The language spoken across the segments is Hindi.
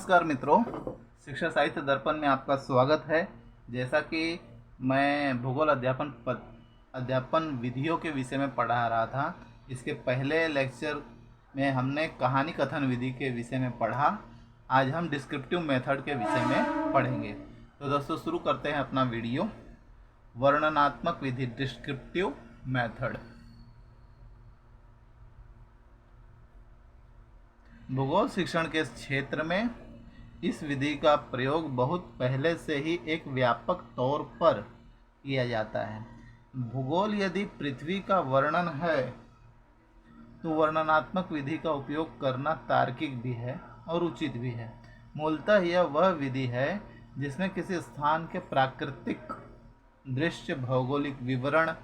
नमस्कार मित्रों, शिक्षा साहित्य दर्पण में आपका स्वागत है। जैसा कि मैं भूगोल अध्यापन विधियों के विषय में पढ़ा रहा था, इसके पहले लेक्चर में हमने कहानी कथन विधि के विषय में पढ़ा। आज हम डिस्क्रिप्टिव मेथड के विषय में पढ़ेंगे। तो दोस्तों शुरू करते हैं अपना वीडियो। वर्णनात्मक विधि, डिस्क्रिप्टिव मेथड। भूगोल शिक्षण के क्षेत्र में इस विधि का प्रयोग बहुत पहले से ही एक व्यापक तौर पर किया जाता है। भूगोल यदि पृथ्वी का वर्णन है तो वर्णनात्मक विधि का उपयोग करना तार्किक भी है और उचित भी है। मूलतः यह वह विधि है जिसमें किसी स्थान के प्राकृतिक दृश्य, भौगोलिक विवरण,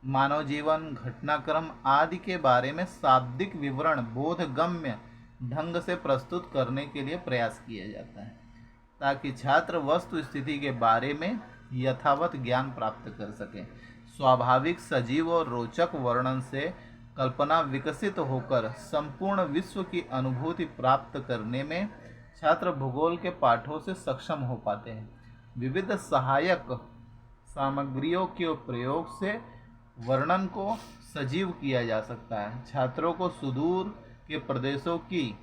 मानव जीवन, घटनाक्रम आदि के बारे में शाब्दिक विवरण बोधगम्य ढंग से प्रस्तुत करने के लिए प्रयास किया जाता है, ताकि छात्र वस्तु स्थिति के बारे में यथावत ज्ञान प्राप्त कर सकें। स्वाभाविक, सजीव और रोचक वर्णन से कल्पना विकसित होकर संपूर्ण विश्व की अनुभूति प्राप्त करने में छात्र भूगोल के पाठों से सक्षम हो पाते हैं। विविध सहायक सामग्रियों के प्रयोग से वर्णन को सजीव किया जा सकता है। छात्रों को सुदूर के प्रदेशों की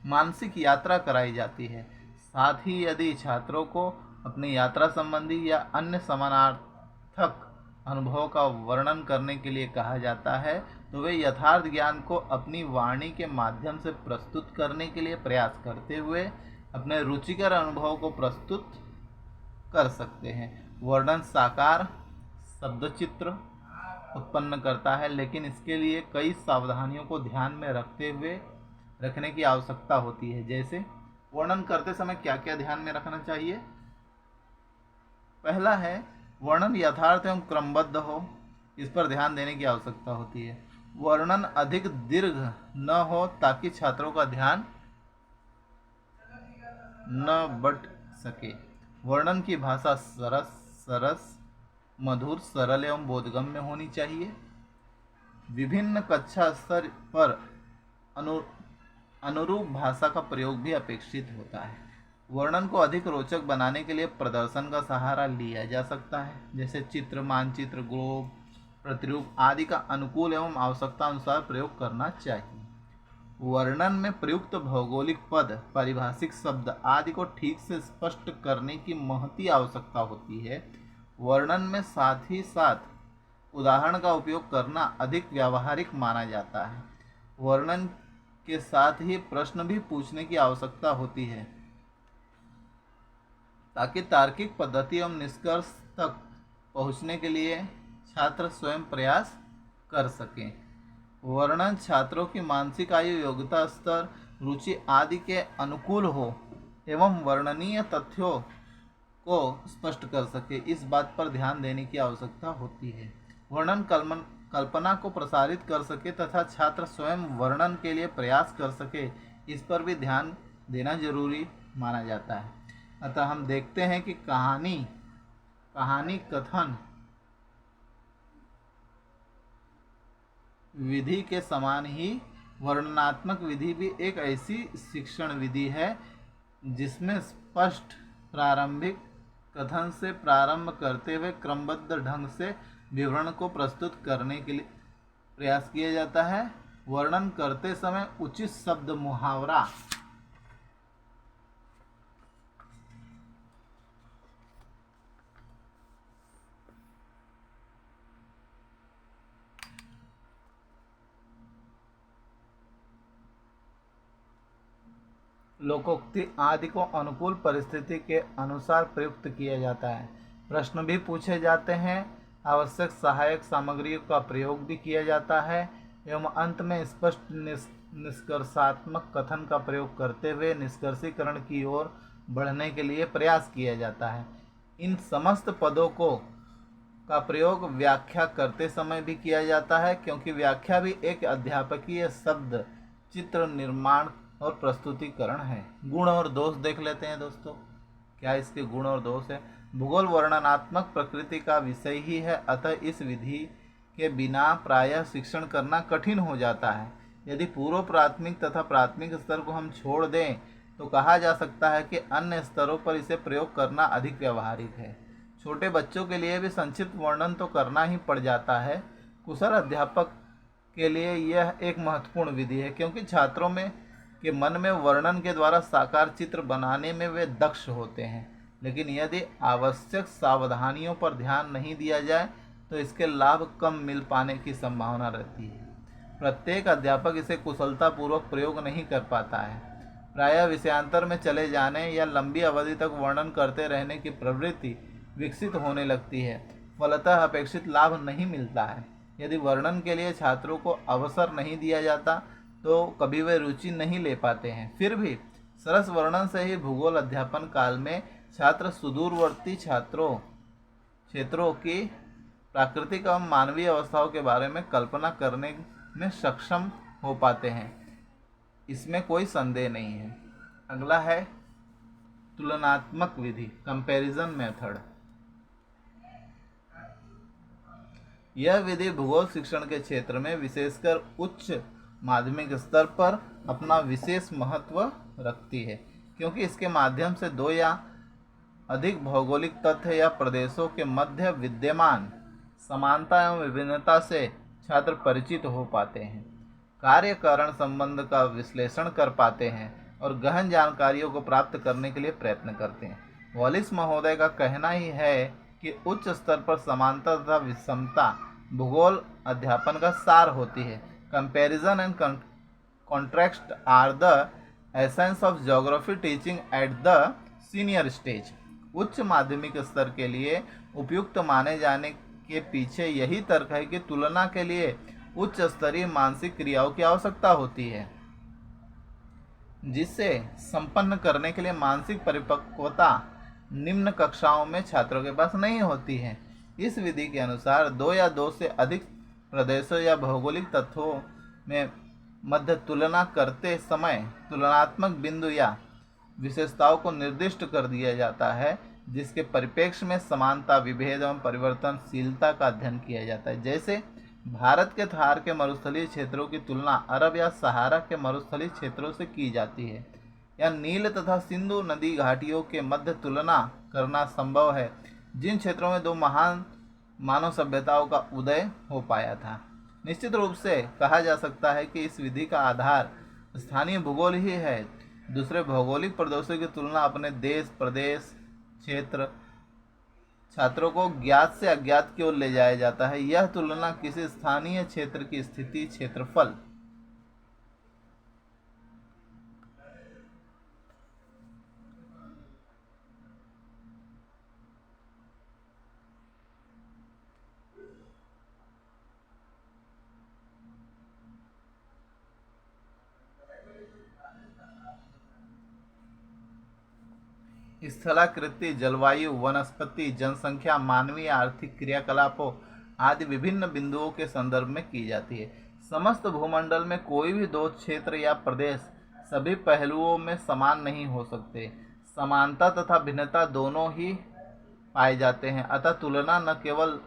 मानसिक यात्रा कराई जाती है। साथ ही यदि छात्रों को अपनी यात्रा संबंधी या अन्य समानार्थक अनुभव का वर्णन करने के लिए कहा जाता है, तो वे यथार्थ ज्ञान को अपनी वाणी के माध्यम से प्रस्तुत करने के लिए प्रयास करते हुए अपने रुचिकर अनुभव को प्रस्तुत कर सकते हैं। वर्णन साकार शब्दचित्र उत्पन्न करता है, लेकिन इसके लिए कई सावधानियों को ध्यान में रखने की आवश्यकता होती है। जैसे वर्णन करते समय क्या क्या ध्यान में रखना चाहिए। पहला है, वर्णन यथार्थ एवं क्रमबद्ध हो, इस पर ध्यान देने की आवश्यकता होती है। वर्णन अधिक दीर्घ न हो ताकि छात्रों का ध्यान न बट सके। वर्णन की भाषा सरस, मधुर, सरल एवं बोधगम्य होनी चाहिए। विभिन्न कक्षा स्तर पर अनुरूप भाषा का प्रयोग भी अपेक्षित होता है। वर्णन को अधिक रोचक बनाने के लिए प्रदर्शन का सहारा लिया जा सकता है, जैसे चित्र, मानचित्र, ग्लोब, प्रतिरूप आदि का अनुकूल एवं आवश्यकता अनुसार प्रयोग करना चाहिए। वर्णन में प्रयुक्त भौगोलिक पद, पारिभाषिक शब्द आदि को ठीक से स्पष्ट करने की महती आवश्यकता होती है। वर्णन में साथ ही साथ उदाहरण का उपयोग करना अधिक व्यावहारिक माना जाता है। वर्णन के साथ ही प्रश्न भी पूछने की आवश्यकता होती है, ताकि तार्किक पद्धति एवं निष्कर्ष तक पहुंचने के लिए छात्र स्वयं प्रयास कर सकें। वर्णन छात्रों की मानसिक आयु, योग्यता स्तर, रुचि आदि के अनुकूल हो एवं वर्णनीय तथ्यों को स्पष्ट कर सके, इस बात पर ध्यान देने की आवश्यकता होती है। वर्णन कल्पना को प्रसारित कर सके तथा छात्र स्वयं वर्णन के लिए प्रयास कर सके, इस पर भी ध्यान देना जरूरी माना जाता है। अतः हम देखते हैं कि कहानी कथन विधि के समान ही वर्णनात्मक विधि भी एक ऐसी शिक्षण विधि है जिसमें स्पष्ट प्रारंभिक कथन से प्रारंभ करते हुए क्रमबद्ध ढंग से विवरण को प्रस्तुत करने के लिए प्रयास किया जाता है। वर्णन करते समय उचित शब्द, मुहावरा लोकोक्ति आदि को अनुकूल परिस्थिति के अनुसार प्रयुक्त किया जाता है। प्रश्न भी पूछे जाते हैं, आवश्यक सहायक सामग्रियों का प्रयोग भी किया जाता है एवं अंत में स्पष्ट निष्कर्षात्मक कथन का प्रयोग करते हुए निष्कर्षीकरण की ओर बढ़ने के लिए प्रयास किया जाता है। इन समस्त पदों का प्रयोग व्याख्या करते समय भी किया जाता है, क्योंकि व्याख्या भी एक अध्यापकीय शब्द चित्र निर्माण और प्रस्तुतिकरण है। गुण और दोष देख लेते हैं दोस्तों, क्या इसके गुण और दोष है। भूगोल वर्णनात्मक प्रकृति का विषय ही है, अतः इस विधि के बिना प्रायः शिक्षण करना कठिन हो जाता है। यदि पूर्व प्राथमिक तथा प्राथमिक स्तर को हम छोड़ दें तो कहा जा सकता है कि अन्य स्तरों पर इसे प्रयोग करना अधिक व्यावहारिक है। छोटे बच्चों के लिए भी संक्षिप्त वर्णन तो करना ही पड़ जाता है। कुशल अध्यापक के लिए यह एक महत्वपूर्ण विधि है, क्योंकि छात्रों में के मन में वर्णन के द्वारा साकार चित्र बनाने में वे दक्ष होते हैं। लेकिन यदि आवश्यक सावधानियों पर ध्यान नहीं दिया जाए तो इसके लाभ कम मिल पाने की संभावना रहती है। प्रत्येक अध्यापक इसे कुशलतापूर्वक प्रयोग नहीं कर पाता है। प्रायः विषयांतर में चले जाने या लंबी अवधि तक वर्णन करते रहने की प्रवृत्ति विकसित होने लगती है, फलतः अपेक्षित लाभ नहीं मिलता है। यदि वर्णन के लिए छात्रों को अवसर नहीं दिया जाता तो कभी वे रुचि नहीं ले पाते हैं। फिर भी सरस वर्णन से ही भूगोल अध्यापन काल में छात्र सुदूरवर्ती क्षेत्रों की प्राकृतिक एवं मानवीय अवस्थाओं के बारे में कल्पना करने में सक्षम हो पाते हैं, इसमें कोई संदेह नहीं है। अगला है तुलनात्मक विधि, कंपैरिजन मेथड। यह विधि भूगोल शिक्षण के क्षेत्र में विशेषकर उच्च माध्यमिक स्तर पर अपना विशेष महत्व रखती है, क्योंकि इसके माध्यम से दो या अधिक भौगोलिक तथ्य या प्रदेशों के मध्य विद्यमान समानता एवं विभिन्नता से छात्र परिचित हो पाते हैं, कार्य कारण संबंध का विश्लेषण कर पाते हैं और गहन जानकारियों को प्राप्त करने के लिए प्रयत्न करते हैं। वॉलिस महोदय का कहना ही है कि उच्च स्तर पर समानता तथा विषमता भूगोल अध्यापन का सार होती है। Comparison and contrast are the essence of geography teaching at the senior stage. उच्च माध्यमिक स्तर के लिए उपयुक्त माने जाने के पीछे यही तर्क है कि तुलना के लिए उच्च स्तरीय मानसिक क्रियाओं की आवश्यकता होती है, जिसे संपन्न करने के लिए मानसिक परिपक्वता निम्न कक्षाओं में छात्रों के पास नहीं होती है। इस विधि के अनुसार दो या दो से अधिक प्रदेशों या भौगोलिक तत्वों में मध्य तुलना करते समय तुलनात्मक बिंदु या विशेषताओं को निर्दिष्ट कर दिया जाता है, जिसके परिप्रेक्ष्य में समानता, विभेद एवं परिवर्तनशीलता का अध्ययन किया जाता है। जैसे भारत के थार के मरुस्थलीय क्षेत्रों की तुलना अरब या सहारा के मरुस्थलीय क्षेत्रों से की जाती है, या नील तथा सिंधु नदी घाटियों के मध्य तुलना करना संभव है, जिन क्षेत्रों में दो महान मानव सभ्यताओं का उदय हो पाया था। निश्चित रूप से कहा जा सकता है कि इस विधि का आधार स्थानीय भूगोल ही है। दूसरे भौगोलिक प्रदेशों की तुलना अपने देश, प्रदेश, क्षेत्र छात्रों को ज्ञात से अज्ञात की ओर ले जाया जाता है। यह तुलना किसी स्थानीय क्षेत्र की स्थिति, क्षेत्रफल, स्थलाकृति, जलवायु, वनस्पति, जनसंख्या, मानवीय आर्थिक क्रियाकलापों आदि विभिन्न बिंदुओं के संदर्भ में की जाती है। समस्त भूमंडल में कोई भी दो क्षेत्र या प्रदेश सभी पहलुओं में समान नहीं हो सकते। समानता तथा भिन्नता दोनों ही पाए जाते हैं। अतः तुलना न केवल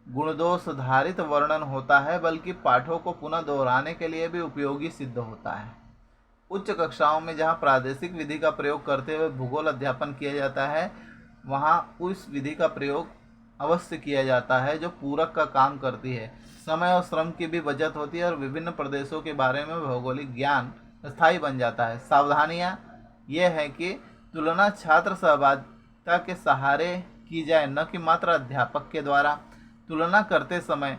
गुणदोषधारित वर्णन होता है, बल्कि पाठों को पुनः दोहराने के लिए भी उपयोगी सिद्ध होता है। उच्च कक्षाओं में जहां प्रादेशिक विधि का प्रयोग करते हुए भूगोल अध्यापन किया जाता है, वहां उस विधि का प्रयोग अवश्य किया जाता है जो पूरक का काम करती है। समय और श्रम की भी बचत होती है और विभिन्न प्रदेशों के बारे में भौगोलिक ज्ञान स्थायी बन जाता है। सावधानियां ये है कि तुलना छात्र सहभागिता के सहारे की जाए, न कि मात्र अध्यापक के द्वारा। तुलना करते समय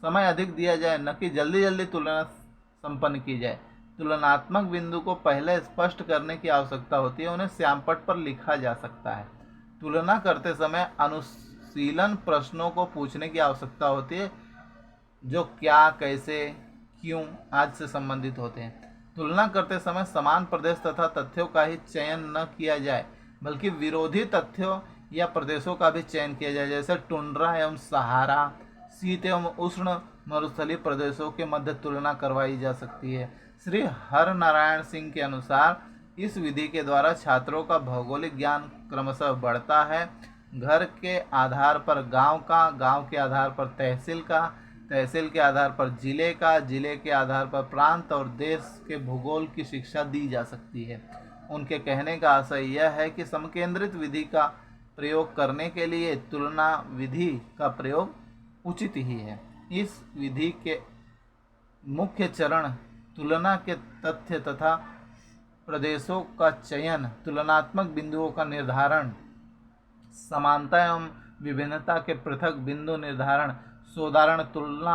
समय अधिक दिया जाए, न कि जल्दी जल्दी तुलना संपन्न की जाए। तुलनात्मक बिंदु को पहले स्पष्ट करने की आवश्यकता होती है, उन्हें श्यामपट्ट पर लिखा जा सकता है। तुलना करते समय अनुशीलन प्रश्नों को पूछने की आवश्यकता होती है, जो क्या, कैसे, क्यों आदि से संबंधित होते हैं। तुलना करते समय समान प्रदेश तथा तथ्यों का ही चयन न किया जाए, बल्कि विरोधी तथ्यों या प्रदेशों का भी चयन किया जाए। जैसे टुंड्रा एवं सहारा, शीत एवं उष्ण मरुस्थलीय प्रदेशों के मध्य तुलना करवाई जा सकती है। श्री हर नारायण सिंह के अनुसार इस विधि के द्वारा छात्रों का भौगोलिक ज्ञान क्रमशः बढ़ता है। घर के आधार पर गांव का, गांव के आधार पर तहसील का, तहसील के आधार पर जिले का, जिले के आधार पर प्रांत और देश के भूगोल की शिक्षा दी जा सकती है। उनके कहने का आशय यह है कि समकेंद्रित विधि का प्रयोग करने के लिए तुलना विधि का प्रयोग उचित ही है। इस विधि के मुख्य चरण तुलना के तथ्य तथा प्रदेशों का चयन, तुलनात्मक बिंदुओं का निर्धारण, समानता एवं विभिन्नता के पृथक बिंदु निर्धारण, सोदाहरण तुलना,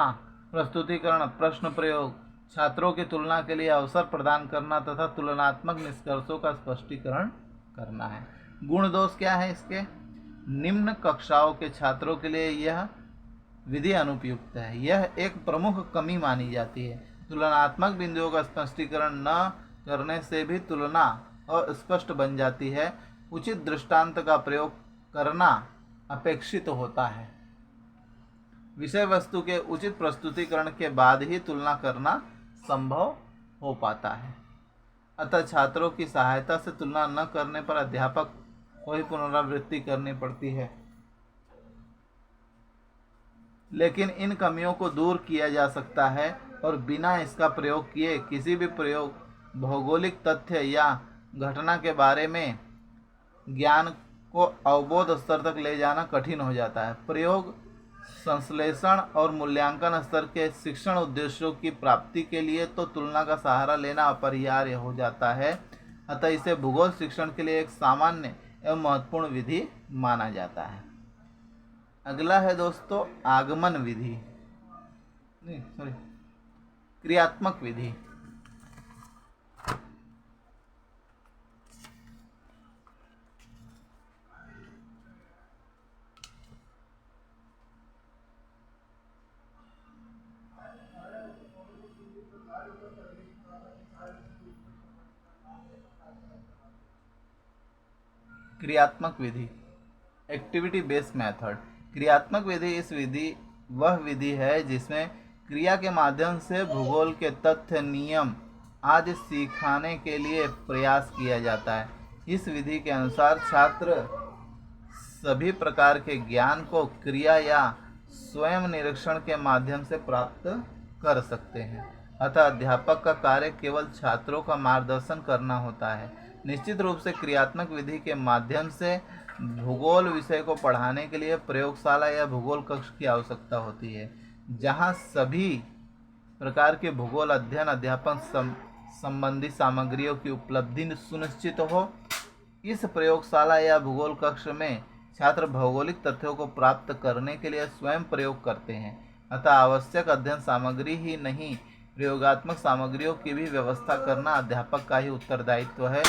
प्रस्तुतिकरण, प्रश्न प्रयोग, छात्रों की तुलना के लिए अवसर प्रदान करना तथा तुलनात्मक निष्कर्षों का स्पष्टीकरण करना है। गुण दोष क्या है इसके? निम्न कक्षाओं के छात्रों के लिए यह विधि अनुपयुक्त है। यह एक प्रमुख कमी मानी जाती है। तुलनात्मक बिंदुओं का स्पष्टीकरण न करने से भी तुलना अस्पष्ट बन जाती है। उचित दृष्टांत का प्रयोग करना अपेक्षित होता है। विषय वस्तु के उचित प्रस्तुतिकरण के बाद ही तुलना करना संभव हो पाता है। अतः छात्रों की सहायता से तुलना न करने पर अध्यापक को ही पुनरावृत्ति करनी पड़ती है। लेकिन इन कमियों को दूर किया जा सकता है और बिना इसका प्रयोग किए किसी भी प्रयोग भौगोलिक तथ्य या घटना के बारे में ज्ञान को अवबोध स्तर तक ले जाना कठिन हो जाता है। प्रयोग संश्लेषण और मूल्यांकन स्तर के शिक्षण उद्देश्यों की प्राप्ति के लिए तो तुलना का सहारा लेना अपरिहार्य हो जाता है। अतः इसे भूगोल शिक्षण के लिए एक सामान्य एवं महत्वपूर्ण विधि माना जाता है। अगला है दोस्तों आगमन विधि, क्रियात्मक विधि। क्रियात्मक विधि, एक्टिविटी बेस्ड मेथड। क्रियात्मक विधि वह विधि है जिसमें क्रिया के माध्यम से भूगोल के तथ्य, नियम आदि सिखाने के लिए प्रयास किया जाता है। इस विधि के अनुसार छात्र सभी प्रकार के ज्ञान को क्रिया या स्वयं निरीक्षण के माध्यम से प्राप्त कर सकते हैं। अतः अध्यापक का कार्य केवल छात्रों का मार्गदर्शन करना होता है। निश्चित रूप से क्रियात्मक विधि के माध्यम से भूगोल विषय को पढ़ाने के लिए प्रयोगशाला या भूगोल कक्ष की आवश्यकता होती है, जहां सभी प्रकार के भूगोल अध्ययन अध्यापन संबंधी सामग्रियों की उपलब्धि सुनिश्चित हो। इस प्रयोगशाला या भूगोल कक्ष में छात्र भौगोलिक तथ्यों को प्राप्त करने के लिए स्वयं प्रयोग करते हैं। अतः आवश्यक अध्ययन सामग्री ही नहीं, प्रयोगात्मक सामग्रियों की भी व्यवस्था करना अध्यापक का ही उत्तरदायित्व है,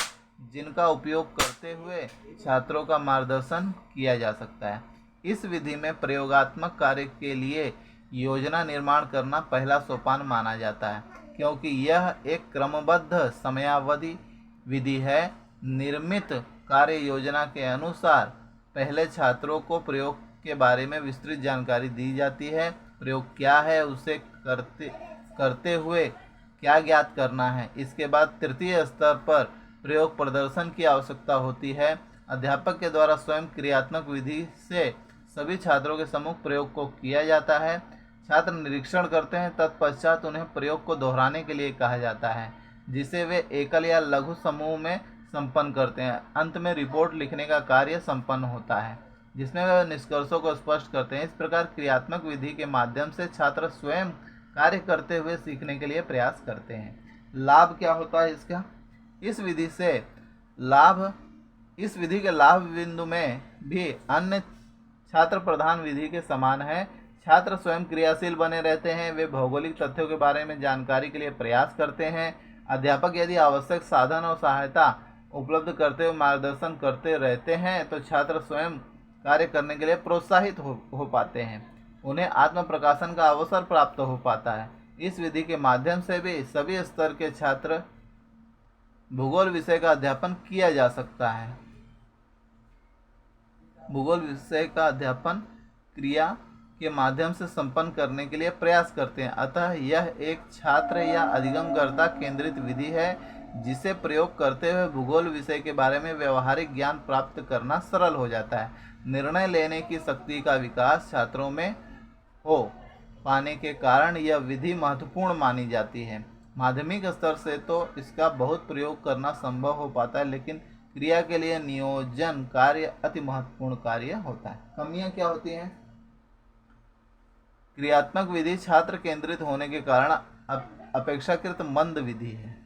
जिनका उपयोग करते हुए छात्रों का मार्गदर्शन किया जा सकता है। इस विधि में प्रयोगात्मक कार्य के लिए योजना निर्माण करना पहला सोपान माना जाता है, क्योंकि यह एक क्रमबद्ध समयावधि विधि है। निर्मित कार्य योजना के अनुसार पहले छात्रों को प्रयोग के बारे में विस्तृत जानकारी दी जाती है। प्रयोग क्या है, उसे करते हुए क्या ज्ञात करना है। इसके बाद तृतीय स्तर पर प्रयोग प्रदर्शन की आवश्यकता होती है। अध्यापक के द्वारा स्वयं क्रियात्मक विधि से सभी छात्रों के सम्मुख प्रयोग को किया जाता है। छात्र निरीक्षण करते हैं, तत्पश्चात उन्हें प्रयोग को दोहराने के लिए कहा जाता है, जिसे वे एकल या लघु समूह में संपन्न करते हैं। अंत में रिपोर्ट लिखने का कार्य संपन्न होता है, जिसमें वे निष्कर्षों को स्पष्ट करते हैं। इस प्रकार क्रियात्मक विधि के माध्यम से छात्र स्वयं कार्य करते हुए सीखने के लिए प्रयास करते हैं। लाभ क्या होता है इसका? इस विधि के लाभ बिंदु में भी अन्य छात्र प्रधान विधि के समान है। छात्र स्वयं क्रियाशील बने रहते हैं, वे भौगोलिक तथ्यों के बारे में जानकारी के लिए प्रयास करते हैं। अध्यापक यदि आवश्यक साधन और सहायता उपलब्ध करते हुए मार्गदर्शन करते रहते हैं तो छात्र स्वयं कार्य करने के लिए प्रोत्साहित हो पाते हैं। उन्हें आत्म प्रकाशन का अवसर प्राप्त हो पाता है। इस विधि के माध्यम से भी सभी स्तर के छात्र भूगोल विषय का अध्यापन किया जा सकता है। भूगोल विषय का अध्यापन क्रिया के माध्यम से संपन्न करने के लिए प्रयास करते हैं। अतः यह एक छात्र या अधिगमकर्ता केंद्रित विधि है, जिसे प्रयोग करते हुए भूगोल विषय के बारे में व्यवहारिक ज्ञान प्राप्त करना सरल हो जाता है। निर्णय लेने की शक्ति का विकास छात्रों में हो पाने के कारण यह विधि महत्वपूर्ण मानी जाती है। माध्यमिक स्तर से तो इसका बहुत प्रयोग करना संभव हो पाता है, लेकिन क्रिया के लिए नियोजन कार्य अति महत्वपूर्ण कार्य होता है। कमियां क्या होती हैं? क्रियात्मक विधि छात्र केंद्रित होने के कारण अपेक्षाकृत मंद विधि है।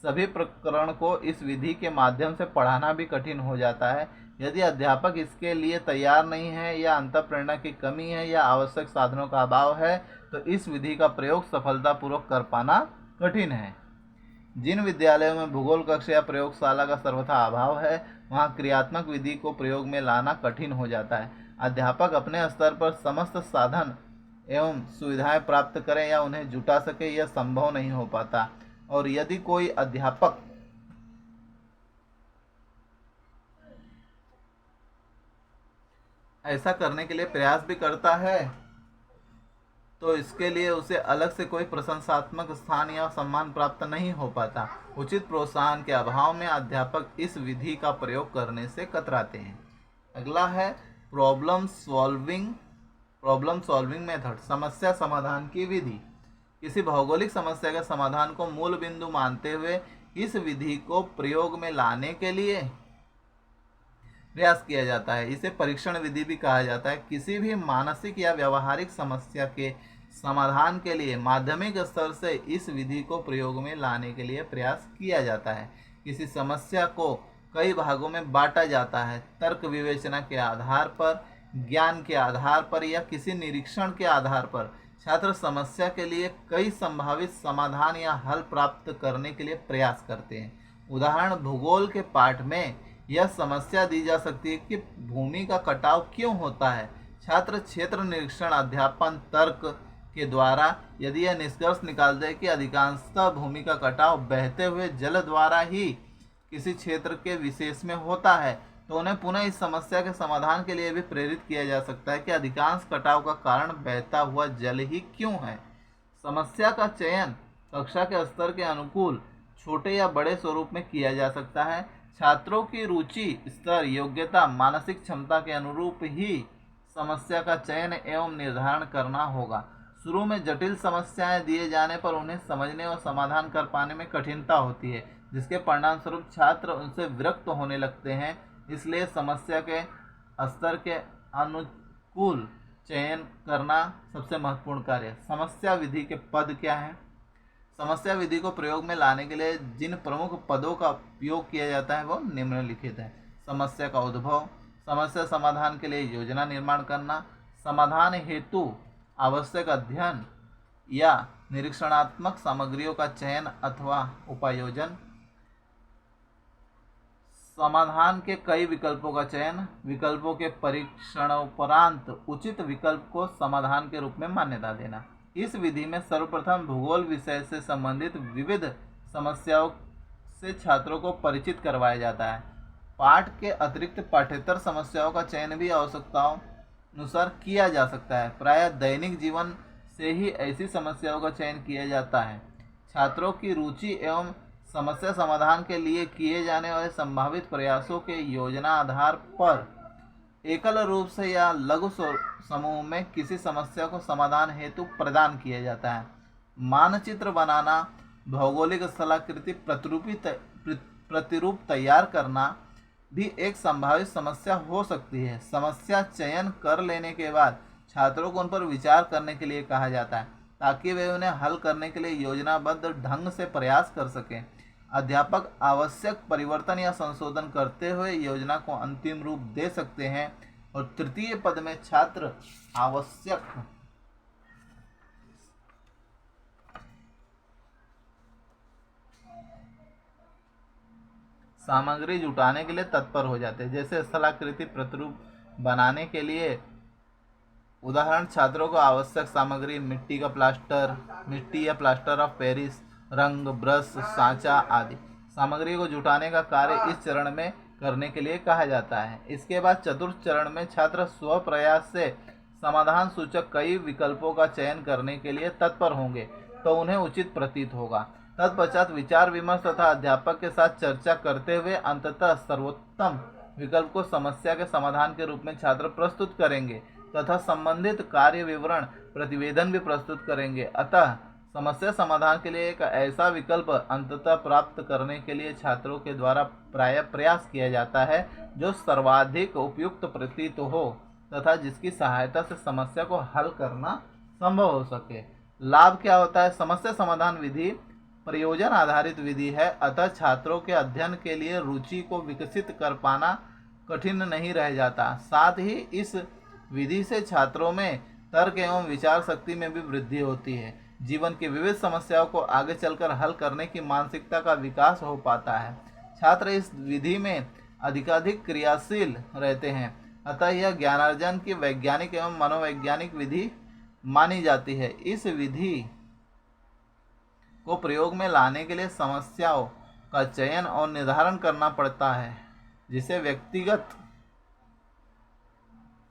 सभी प्रकरण को इस विधि के माध्यम से पढ़ाना भी कठिन हो जाता है। यदि अध्यापक इसके लिए तैयार नहीं है, या अंतःप्रेरणा की कमी है, या आवश्यक साधनों का अभाव है, तो इस विधि का प्रयोग सफलतापूर्वक कर पाना कठिन है। जिन विद्यालयों में भूगोल कक्ष या प्रयोगशाला का सर्वथा अभाव है, वहाँ क्रियात्मक विधि को प्रयोग में लाना कठिन हो जाता है। अध्यापक अपने स्तर पर समस्त साधन एवं सुविधाएं प्राप्त करें या उन्हें जुटा सके, यह संभव नहीं हो पाता। और यदि कोई अध्यापक ऐसा करने के लिए प्रयास भी करता है, तो इसके लिए उसे अलग से कोई प्रशंसात्मक स्थान या सम्मान प्राप्त नहीं हो पाता। उचित प्रोत्साहन के अभाव में अध्यापक इस विधि का प्रयोग करने से कतराते हैं। अगला है प्रॉब्लम सॉल्विंग मेथड, समस्या समाधान की विधि। किसी भौगोलिक समस्या के समाधान को मूल बिंदु मानते हुए इस विधि को प्रयोग में लाने के लिए प्रयास किया जाता है। इसे परीक्षण विधि भी कहा जाता है। किसी भी मानसिक या व्यवहारिक समस्या के समाधान के लिए माध्यमिक स्तर से इस विधि को प्रयोग में लाने के लिए प्रयास किया जाता है। किसी समस्या को कई भागों में बांटा जाता है। तर्क विवेचना के आधार पर, ज्ञान के आधार पर या किसी निरीक्षण के आधार पर छात्र समस्या के लिए कई संभावित समाधान या हल प्राप्त करने के लिए प्रयास करते हैं। उदाहरण, भूगोल के पाठ में यह समस्या दी जा सकती है कि भूमि का कटाव क्यों होता है। छात्र क्षेत्र निरीक्षण, अध्यापन, तर्क के द्वारा यदि यह निष्कर्ष निकालते हैं कि अधिकांशतः भूमि का कटाव बहते हुए जल द्वारा ही किसी क्षेत्र के विशेष में होता है, तो उन्हें पुनः इस समस्या के समाधान के लिए भी प्रेरित किया जा सकता है कि अधिकांश कटाव का कारण बहता हुआ जल ही क्यों है। समस्या का चयन कक्षा के स्तर के अनुकूल छोटे या बड़े स्वरूप में किया जा सकता है। छात्रों की रुचि, स्तर, योग्यता, मानसिक क्षमता के अनुरूप ही समस्या का चयन एवं निर्धारण करना होगा। शुरू में जटिल समस्याएं दिए जाने पर उन्हें समझने और समाधान कर पाने में कठिनता होती है, जिसके परिणाम स्वरूप छात्र उनसे विरक्त होने लगते हैं। इसलिए समस्या के स्तर के अनुकूल चयन करना सबसे महत्वपूर्ण कार्य है। समस्या विधि के पद क्या हैं? समस्या विधि को प्रयोग में लाने के लिए जिन प्रमुख पदों का उपयोग किया जाता है वो निम्नलिखित है। समस्या का उद्भव, समस्या समाधान के लिए योजना निर्माण करना, समाधान हेतु आवश्यक अध्ययन या निरीक्षणात्मक सामग्रियों का चयन अथवा उपायोजन, समाधान के कई विकल्पों का चयन, विकल्पों के परीक्षणोपरांत उचित विकल्प को समाधान के रूप में मान्यता देना। इस विधि में सर्वप्रथम भूगोल विषय से संबंधित विविध समस्याओं से छात्रों को परिचित करवाया जाता है। पाठ के अतिरिक्त पाठ्येतर समस्याओं का चयन भी आवश्यकताओं अनुसार किया जा सकता है। प्रायः दैनिक जीवन से ही ऐसी समस्याओं का चयन किया जाता है। छात्रों की रुचि एवं समस्या समाधान के लिए किए जाने वाले संभावित प्रयासों के योजना आधार पर एकल रूप से या लघु समूह में किसी समस्या को समाधान हेतु प्रदान किया जाता है। मानचित्र बनाना, भौगोलिक स्थलाकृति प्रतिरूप तैयार करना भी एक संभावित समस्या हो सकती है। समस्या चयन कर लेने के बाद छात्रों को उन पर विचार करने के लिए कहा जाता है, ताकि वे उन्हें हल करने के लिए योजनाबद्ध ढंग से प्रयास कर सकें। अध्यापक आवश्यक परिवर्तन या संशोधन करते हुए योजना को अंतिम रूप दे सकते हैं। और तृतीय पद में छात्र आवश्यक सामग्री जुटाने के लिए तत्पर हो जाते हैं। जैसे स्थलाकृति प्रतिरूप बनाने के लिए उदाहरण, छात्रों को आवश्यक सामग्री मिट्टी या प्लास्टर ऑफ पेरिस, रंग, ब्रश, सांचा आदि सामग्री को जुटाने का कार्य इस चरण में करने के लिए कहा जाता है। इसके बाद चतुर्थ चरण में छात्र स्व प्रयास से समाधान सूचक कई विकल्पों का चयन करने के लिए तत्पर होंगे, तो उन्हें उचित प्रतीत होगा। तत्पश्चात विचार विमर्श तथा अध्यापक के साथ चर्चा करते हुए अंततः सर्वोत्तम विकल्प को समस्या के समाधान के रूप में छात्र प्रस्तुत करेंगे तथा संबंधित कार्य विवरण प्रतिवेदन भी प्रस्तुत करेंगे। अतः समस्या समाधान के लिए एक ऐसा विकल्प अंततः प्राप्त करने के लिए छात्रों के द्वारा प्रायः प्रयास किया जाता है जो सर्वाधिक उपयुक्त प्रतीत हो तथा जिसकी सहायता से समस्या को हल करना संभव हो सके। लाभ क्या होता है? समस्या समाधान विधि प्रयोजन आधारित विधि है, अतः छात्रों के अध्ययन के लिए रुचि को विकसित कर पाना कठिन नहीं रह जाता। साथ ही इस विधि से छात्रों में तर्क एवं विचार शक्ति में भी वृद्धि होती है। जीवन की विविध समस्याओं को आगे चलकर हल करने की मानसिकता का विकास हो पाता है। छात्र इस विधि में अधिकाधिक क्रियाशील रहते हैं, अतः यह ज्ञानार्जन की वैज्ञानिक एवं मनोवैज्ञानिक विधि मानी जाती है। इस विधि को प्रयोग में लाने के लिए समस्याओं का चयन और निर्धारण करना पड़ता है, जिसे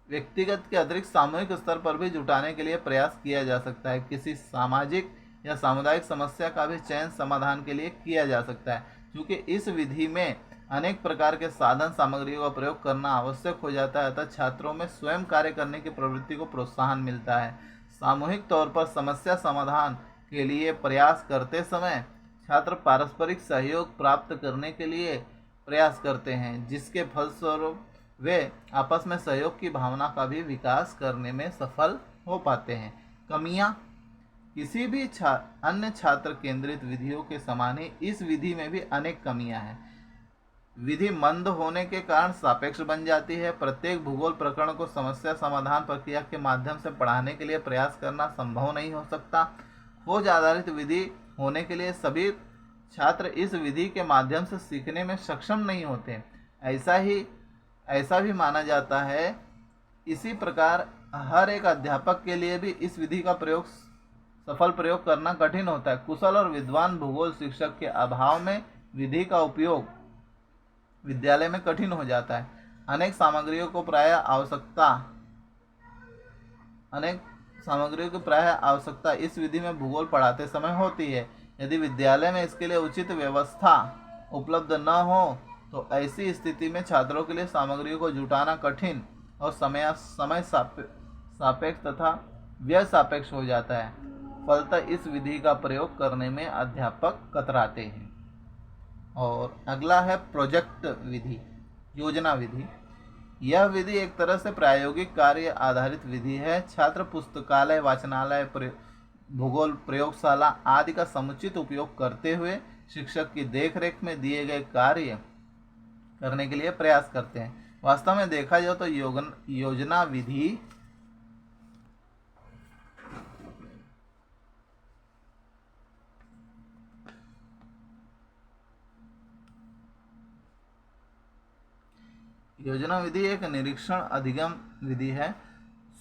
व्यक्तिगत के अतिरिक्त सामूहिक स्तर पर भी जुटाने के लिए प्रयास किया जा सकता है। किसी सामाजिक या सामुदायिक समस्या का भी चयन समाधान के लिए किया जा सकता है। क्योंकि इस विधि में अनेक प्रकार के साधन सामग्रियों का प्रयोग करना आवश्यक हो जाता है, अतः छात्रों में स्वयं कार्य करने की प्रवृत्ति को प्रोत्साहन मिलता है। सामूहिक तौर पर समस्या समाधान के लिए प्रयास करते समय छात्र पारस्परिक सहयोग प्राप्त करने के लिए प्रयास करते हैं, जिसके फलस्वरूप वे आपस में सहयोग की भावना का भी विकास करने में सफल हो पाते हैं। कमियां: किसी भी अन्य छात्र केंद्रित विधियों के समान ही इस विधि में भी अनेक कमियां हैं। विधि मंद होने के कारण सापेक्ष बन जाती है। प्रत्येक भूगोल प्रकरण को समस्या समाधान प्रक्रिया के माध्यम से पढ़ाने के लिए प्रयास करना संभव नहीं हो सकता। खोज आधारित विधि होने के लिए सभी छात्र इस विधि के माध्यम से सीखने में सक्षम नहीं होते, ऐसा भी माना जाता है। इसी प्रकार हर एक अध्यापक के लिए भी इस विधि का सफल प्रयोग करना कठिन होता है। कुशल और विद्वान भूगोल शिक्षक के अभाव में विधि का उपयोग विद्यालय में कठिन हो जाता है। अनेक सामग्रियों की प्रायः आवश्यकता इस विधि में भूगोल पढ़ाते समय होती है। यदि विद्यालय में इसके लिए उचित व्यवस्था उपलब्ध न हो तो ऐसी स्थिति में छात्रों के लिए सामग्रियों को जुटाना कठिन और समय सापेक्ष तथा व्यय सापेक्ष हो जाता है। फलतः इस विधि का प्रयोग करने में अध्यापक कतराते हैं। और अगला है प्रोजेक्ट विधि, योजना विधि। यह विधि एक तरह से प्रायोगिक कार्य आधारित विधि है। छात्र पुस्तकालय, वाचनालय, भूगोल प्रयोगशाला आदि का समुचित उपयोग करते हुए शिक्षक की देखरेख में दिए गए कार्य करने के लिए प्रयास करते हैं। वास्तव में देखा जाए तो योजना विधि एक निरीक्षण अधिगम विधि है,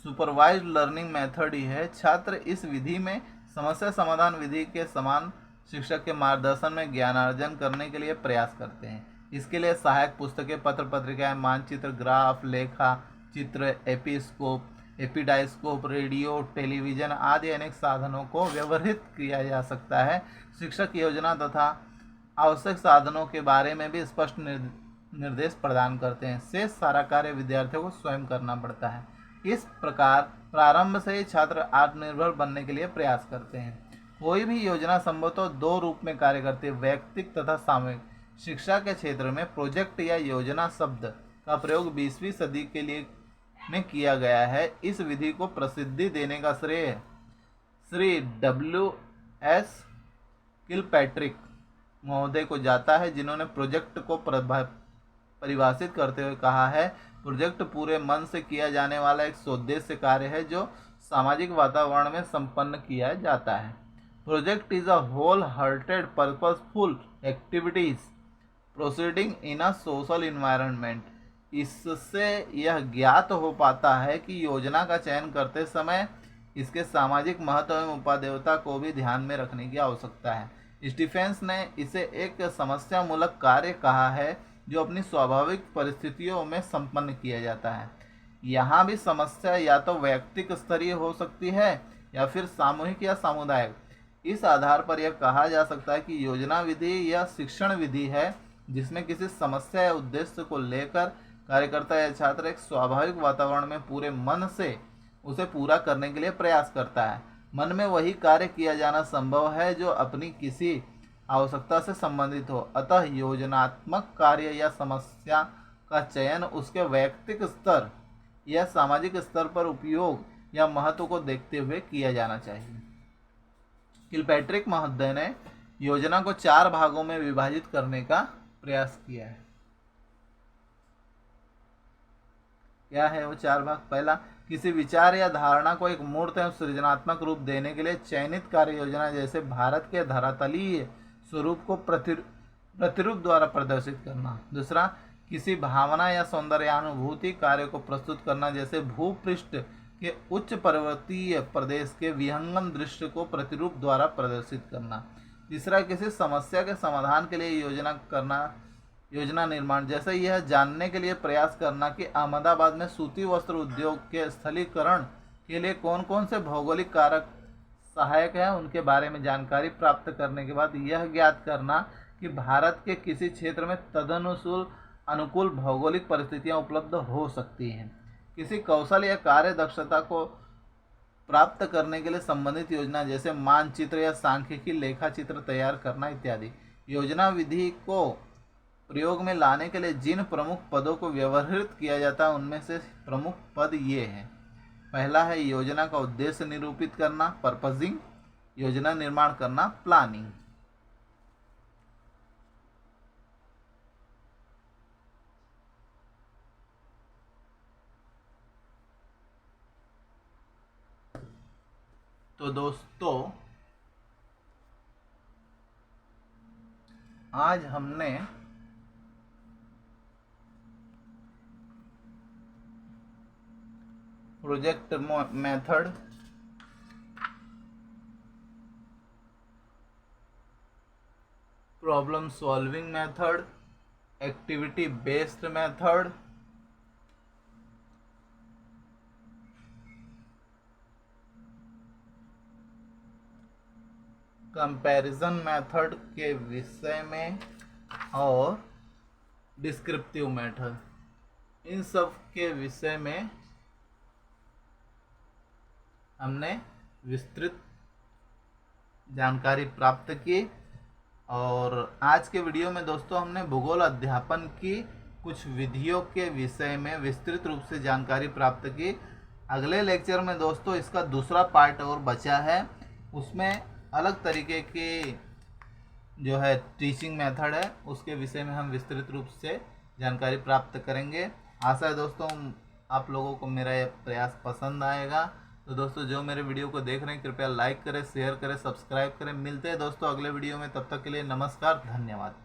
सुपरवाइज्ड लर्निंग मेथड ही है। छात्र इस विधि में समस्या समाधान विधि के समान शिक्षक के मार्गदर्शन में ज्ञानार्जन करने के लिए प्रयास करते हैं। इसके लिए सहायक पुस्तकें, पत्र पत्रिकाएं, मानचित्र, ग्राफ, लेखा चित्र, एपिडाइस्कोप, रेडियो, टेलीविजन आदि अनेक साधनों को व्यवहृत किया जा सकता है। शिक्षक योजना तथा आवश्यक साधनों के बारे में भी स्पष्ट निर्देश प्रदान करते हैं। शेष सारा कार्य विद्यार्थियों को स्वयं करना पड़ता है। इस प्रकार प्रारंभ से ही छात्र आत्मनिर्भर बनने के लिए प्रयास करते हैं। कोई भी योजना संभवतः दो रूप में कार्य करती है, वैयक्तिक तथा सामूहिक। शिक्षा के क्षेत्र में प्रोजेक्ट या योजना शब्द का प्रयोग 20वीं सदी के लिए में किया गया है। इस विधि को प्रसिद्धि देने का श्रेय श्री W.S. किलपैट्रिक महोदय को जाता है, जिन्होंने प्रोजेक्ट को परिभाषित करते हुए कहा है, प्रोजेक्ट पूरे मन से किया जाने वाला एक सोद्देश्य कार्य है जो सामाजिक वातावरण में संपन्न किया जाता है। Project is a whole hearted purposeful activities proceeding in a social environment. इससे यह ज्ञात हो पाता है कि योजना का चयन करते समय इसके सामाजिक महत्व एवं उपादेयता को भी ध्यान में रखने की आवश्यकता है। स्टीफेंस ने इसे एक समस्या मूलक कार्य कहा है जो अपनी स्वाभाविक परिस्थितियों में संपन्न किया जाता है। यहाँ भी समस्या या तो वैयक्तिक स्तरीय हो सकती है या फिर सामूहिक या सामुदायिक। इस आधार पर यह कहा जा सकता है कि योजना विधि या शिक्षण विधि है जिसमें किसी समस्या या उद्देश्य को लेकर कार्यकर्ता या छात्र एक स्वाभाविक वातावरण में पूरे मन से उसे पूरा करने के लिए प्रयास करता है। मन में वही कार्य किया जाना संभव है जो अपनी किसी आवश्यकता से संबंधित हो। अतः योजनात्मक कार्य या समस्या का चयन उसके वैयक्तिक स्तर या सामाजिक स्तर पर उपयोग या महत्व को देखते हुए किया जाना चाहिए। किलपैट्रिक महोदय ने योजना को 4 भागों में विभाजित करने का प्रयास किया है। क्या है वो 4 भाग? पहला, किसी विचार या धारणा को एक मूर्त एवं सृजनात्मक रूप देने के लिए चयनित कार्य योजना, जैसे भारत के धरातलीय स्वरूप को प्रतिरूप द्वारा प्रदर्शित करना। दूसरा, किसी भावना या सौंदर्यानुभूति कार्य को प्रस्तुत करना, जैसे भूपृष्ठ के उच्च पर्वतीय प्रदेश के विहंगम दृश्य को प्रतिरूप द्वारा प्रदर्शित करना। तीसरा, किसी समस्या के समाधान के लिए योजना निर्माण, जैसे यह जानने के लिए प्रयास करना कि अहमदाबाद में सूती वस्त्र उद्योग के स्थलीकरण के लिए कौन कौन से भौगोलिक कारक सहायक हैं, उनके बारे में जानकारी प्राप्त करने के बाद यह ज्ञात करना कि भारत के किसी क्षेत्र में तदनुकूल अनुकूल भौगोलिक परिस्थितियां उपलब्ध हो सकती हैं। किसी कौशल या कार्य दक्षता को प्राप्त करने के लिए संबंधित योजना, जैसे मानचित्र या सांख्यिकी लेखा चित्र तैयार करना इत्यादि। योजना विधि को प्रयोग में लाने के लिए जिन प्रमुख पदों को व्यवहृत किया जाता है, उनमें से प्रमुख पद ये हैं। पहला है योजना का उद्देश्य निरूपित करना, पर्पजिंग। योजना निर्माण करना, प्लानिंग। तो दोस्तों, आज हमने project method, problem solving method, activity based method, comparison method के विषय में और डिस्क्रिप्टिव मेथड, इन सब के विषय में हमने विस्तृत जानकारी प्राप्त की। और आज के वीडियो में दोस्तों हमने भूगोल अध्यापन की कुछ विधियों के विषय में विस्तृत रूप से जानकारी प्राप्त की। अगले लेक्चर में दोस्तों इसका दूसरा पार्ट और बचा है, उसमें अलग तरीके की जो है टीचिंग मेथड है, उसके विषय में हम विस्तृत रूप से जानकारी प्राप्त करेंगे। आशा है दोस्तों आप लोगों को मेरा यह प्रयास पसंद आएगा। तो दोस्तों जो मेरे वीडियो को देख रहे हैं कृपया लाइक करें, शेयर करें, सब्सक्राइब करें। मिलते हैं दोस्तों अगले वीडियो में, तब तक के लिए नमस्कार, धन्यवाद।